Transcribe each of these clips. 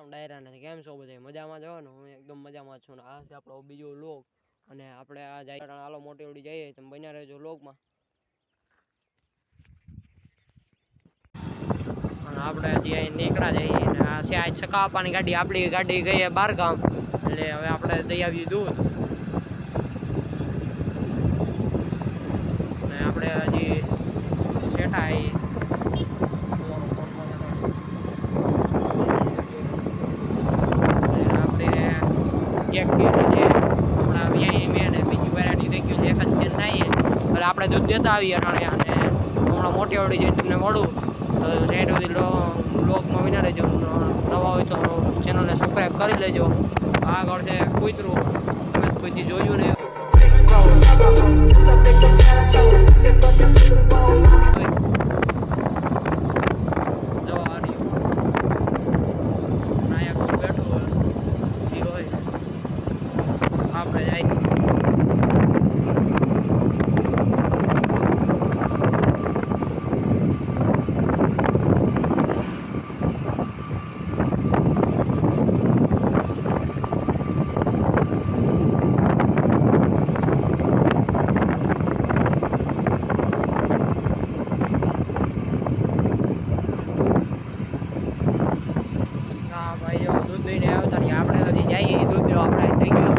રામ ડાયરા ને કેમ છો બધા મજામાં છો ને? હું એકદમ મજામાં છું ને આ છે આપણો બીજો લોક અને આપણે આ જાય હાલો મોટી ઓડી જઈએ તમે બન્યા રહેજો લોકમાં અને આપણે હજી અહીં નીકળ્યા જઈએ અને આ છે આજ સકાપાની ગાડી આપણી ગાડી ગઈ બાર ગામ એટલે હવે આપણે જઈ આવીએ દૂધ અને આપણે હજી શેઠા આવી આપણે દૂધ દેતા આવીએ અટાણે અને હમણાં મોટી આવડી જાય તમને મળું તો સાઈડ સુધી બ્લોગમાં વિના રહેજો નવા હોય તો ચેનલને સબસ્ક્રાઈબ કરી લેજો આગળ છે કૂતરું તમે કોઈથી જોયું નહીં આપણે જાય દૂધ લઈને આવતા નહીં આપણે હજી જઈએ દૂધ લેવા આપણે થઈ ગયો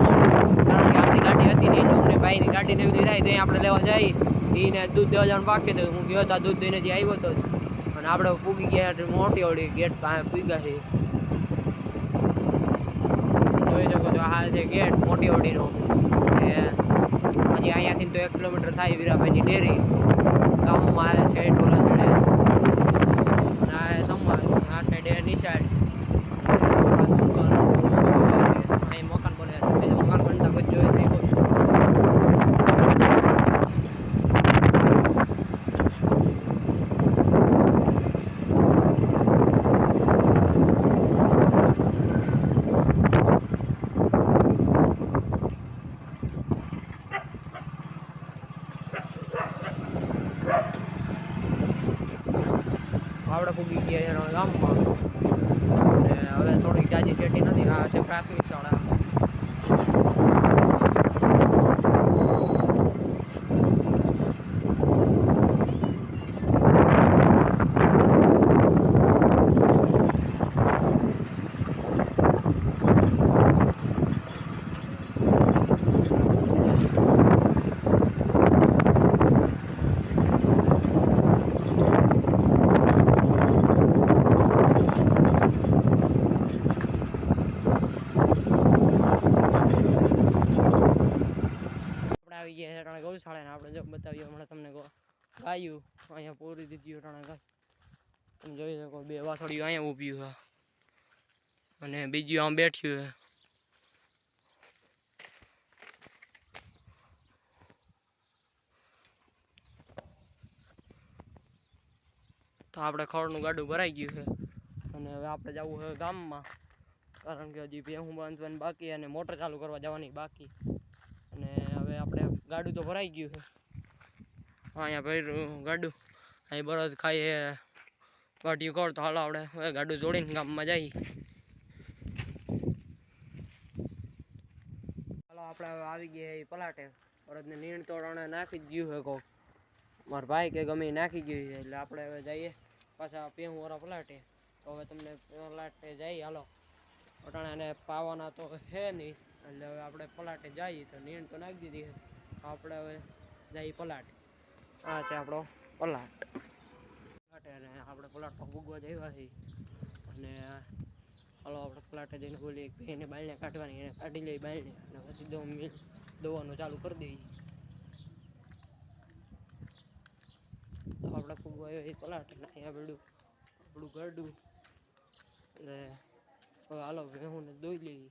કારણ કે આપણી ગાડી હતી નહીં અમને ભાઈની ગાડીને બધી થાય તો આપણે લેવા જઈએ એને દૂધ દેવા જવાનું બાકી હતું હું ગયો હતા દૂધ દઈને જે આવ્યો હતો અને આપણે પૂગી ગયા મોટી ઓળી ગેટ પાસે પૂગ્યા છે જોઈ શકો છો આ છે ગેટ મોટી ઓળીનો હજી અહીંયાથી તો 1 કિલોમીટર થાય વીરાભાઈની ડેરી ગામમાં આવે છે ટોલા છેડે અને સમાજ આ સાઈડે નિશાળ મકાન બને મકાન બનતા કોઈ જોઈ નહીં આપણે પૂગી ગયા એના ગામમાં અને હવે થોડીક જાજી સેટી નથી આ છે પ્રાથમિક શાળા આવી ગયા અટાણે ગૌશાળા ને આપણે જો બતાવીએ હમણાં તમને ગાયું અહીંયા પૂરી દીધી અટાણે ગાય તમે જોઈ શકો બે વાસળીઓ અહીંયા ઊભી છે અને બીજી આમ બેઠ્યું છે તો આપણે ખડનું ગાડું ભરાઈ ગયું છે અને હવે આપણે જવું છે ગામમાં કારણ કે હજી ભેહું બાંધવાની બાકી અને મોટર ચાલુ કરવા જવાની બાકી અને હવે આપણે ગાડું તો ભરાઈ ગયું છે અહીંયા ભર્યું ગાડું અહીં બરોજ ખાઈએ વાટીયું કર તો હાલો આપણે હવે ગાડું જોડીને ગામમાં જઈએ હાલો આપણે હવે આવી ગયા એ પલાટે બરોજને નીણ તોડને નાખી જ ગયું છે કોક મારા ભાઈ કે ગમે નાખી ગયું છે એટલે આપણે હવે જઈએ પાછા પેહું વાળા પલાટે તો હવે તમને પલાટે જઈએ હાલો અટાણાને પાવાના તો છે નહીં એટલે હવે આપણે પલાટે જઈએ તો નીણ તો નાખી દીધી છે આપણે હવે જઈએ પલાટ આ છે આપણો પલાટ અને આપણે પલાટમાં ભૂગવા જઈવા છીએ અને હાલો આપણે પલાટે જઈને બોલીએ એને બાળને કાઢવાની એને કાઢી લઈ બાળને અને પછી દોવાનું ચાલુ કરી દઈએ તો આપણે ભૂગવા આવ્યો એ પલાટ અહીંયા બેડું આપણું ગરડું એટલે હવે હાલો ભેહુંને દોઈ લઈએ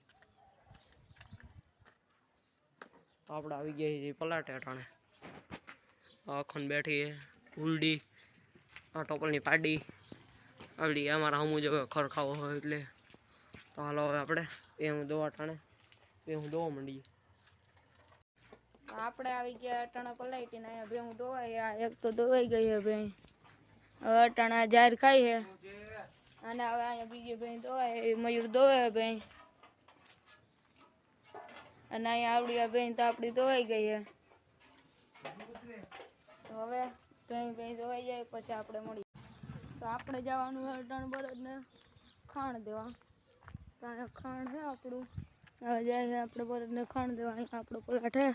આપણે આવી ગયા છીએ પલાટે અટાણે અખંડ બેઠી ઉલડી આ ટોપલની પાડી આવડી અમારા હમું જો ખર ખાવો હોય એટલે તો હાલો હવે આપણે હું દવા ટાણે હું દવા માંડીએ આપણે આવી ગયા અટાણા પલાઈટી ને અહીંયા ભેહું દોવાઈ એક તો દોવાઈ ગઈ છે ભેં હવે અટાણા જાહેર ખાઈ છે અને હવે અહીંયા બીજી ભાઈ દોવાય મયુર દોવે ભાઈ અને અહીંયા આવડી આ ભાઈ તો આપણી દોવાઈ ગઈ છે તો હવે ભાઈ દોવાઈ જાય પછી આપણે મળીએ તો આપણે જવાનું અટાણ બળદને ખાણ દેવા તો અહીંયા ખાણ છે આપણું હવે જાય છે આપણે બળદને ખાણ દેવા અહીંયા આપણો પલાટ છે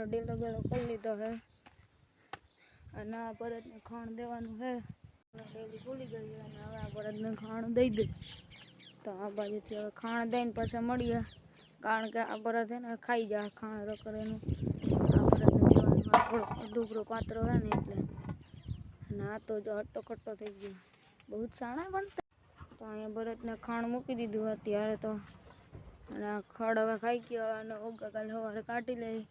ડેલો બેલો કરી લીધો હે અને આ બળદને ખાણ દેવાનું છે ડેલી ભૂલી ગઈ અને હવે આ બળદને ખાણ દઈ દે તો આ બાજુથી હવે ખાણ દઈને પછી મળીએ કારણ કે આ બળદ છે ને ખાઈ જાય ખાણ રકરેનું આ બળદને દેવાનું થોડો ડુબરો પાત્રો છે ને એટલે અને આ તો જો હટ્ટો ખટ્ટો થઈ ગયો બહુ જ સાણા બનતા તો અહીંયા બળદને ખાણ મૂકી દીધું અત્યારે તો અને આ ખડ હવે ખાઈ ગયો અને ઓગા કાલે સવારે કાઢી લઈ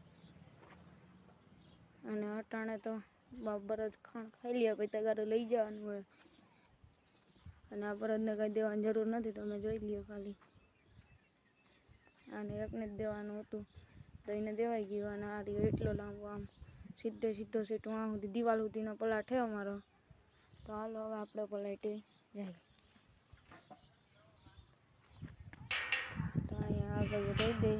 અને અટાણે તો બળદ ખાણ ખાઈ લે પછી તગારું લઈ જવાનું હોય અને આ બળદને કંઈ દેવાની જરૂર નથી તમે જોઈ લ્યો ખાલી આને એકને જ દેવાનું હતું તો એને દેવાઈ ગયું અને આ રહ્યો એટલો લાંબો આમ સીધો સીધો આ સુધી દિવાલ સુધીનો પલાટ છે અમારો તો હાલો હવે આપણે પલાટી જાય તો અહીંયા આગળ દઈ દઈ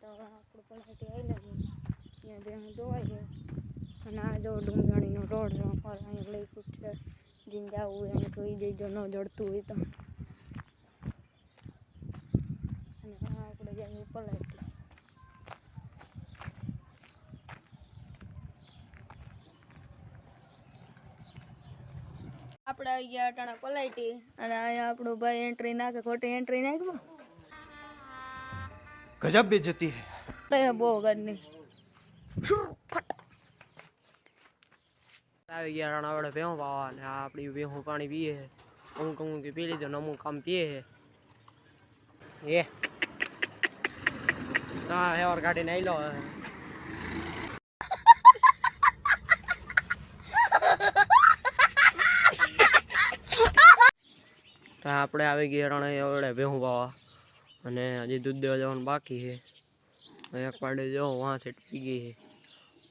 તો હવે આપણે પલાટી આવી લાગીએ ત્યાં બે ધોવાઈ ગયો અને આ જો ડુંગાણીનો રોડ છે અમારે અહીંયા લઈ છે જીને જવું હોય અહીંયા ધોઈ જઈજો ન જડતું હોય તો અને આ આપણે જઈએ પલાટી આપણે આવી ગયા અટાણા પલાટી અને અહીંયા આપણો ભાઈ એન્ટ્રી નાખે ખોટી એન્ટ્રી નાખ્યો गजब बेइज्जती है બહુ ઘરની આવી ગયા રાણા આપણે ભેહું પાવા ને આ આપણી ભેહું પાણી પીએ છે અમુક અમુક પી લીધો ને અમુક આમ પીએ છે હા હેવર કાઢીને આવી લો તો આપણે આવી ગયા રાણા એવડે ભેહું પાવા અને હજી દૂધ દેવા જવાનું બાકી છે એક પાડે જો વાં સેટ પી ગઈ છે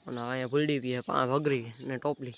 અને અહીંયા ફૂલડી પીએ પાંચ ભગરી ને ટોપલી